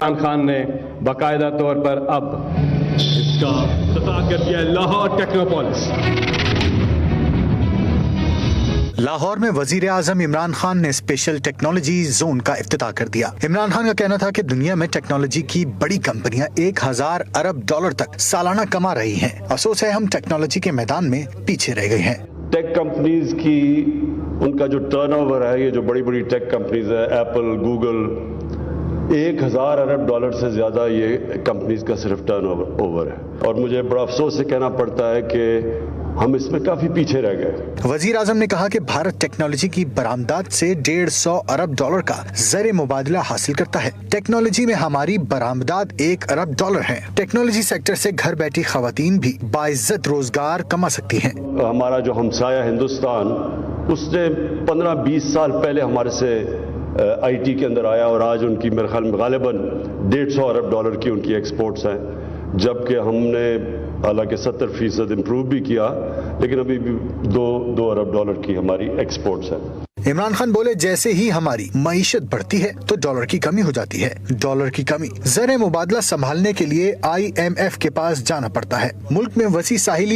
عمران خان نے باقاعدہ طور پر اب اس کا افتتاح کر دیا ہے لاہور ٹیکنوپولس۔ لاہور میں وزیر اعظم عمران خان نے اسپیشل ٹیکنالوجی زون کا افتتاح کر دیا۔ عمران خان کا کہنا تھا کہ دنیا میں ٹیکنالوجی کی بڑی کمپنیاں 1000 ارب ڈالر تک سالانہ کما رہی ہیں۔ افسوس ہے ہم ٹیکنالوجی کے میدان میں پیچھے رہ گئے ہیں۔ ٹیک کمپنیز کی ان کا جو ٹرن اوور ہے، یہ جو بڑی بڑی ٹیک کمپنیز ہے، ایپل، گوگل، 1000 ارب ڈالر سے زیادہ یہ کمپنیز کا صرف ٹرن اوور ہے، اور مجھے بڑا افسوس سے کہنا پڑتا ہے کہ ہم اس میں کافی پیچھے رہ گئے۔ وزیر اعظم نے کہا کہ بھارت ٹیکنالوجی کی برآمدات سے 150 ارب ڈالر کا زر مبادلہ حاصل کرتا ہے۔ ٹیکنالوجی میں ہماری برآمدات 1 ارب ڈالر ہیں۔ ٹیکنالوجی سیکٹر سے گھر بیٹھی خواتین بھی باعزت روزگار کما سکتی ہیں۔ ہمارا جو ہمسایہ ہندوستان، اس نے 15-20 سال پہلے ہمارے سے آئی ٹی کے اندر آیا، اور آج ان کی میرے خیال میں غالباً 150 ارب ڈالر کی ان کی ایکسپورٹس ہیں، جبکہ ہم نے حالانکہ 70% امپروو بھی کیا، لیکن ابھی بھی 2 ارب ڈالر کی ہماری ایکسپورٹس ہیں۔ عمران خان بولے جیسے ہی ہماری معیشت بڑھتی ہے تو ڈالر کی کمی ہو جاتی ہے۔ ڈالر کی کمی زر مبادلہ سنبھالنے کے لیے IMF کے پاس جانا پڑتا ہے۔ ملک میں وسیع ساحلی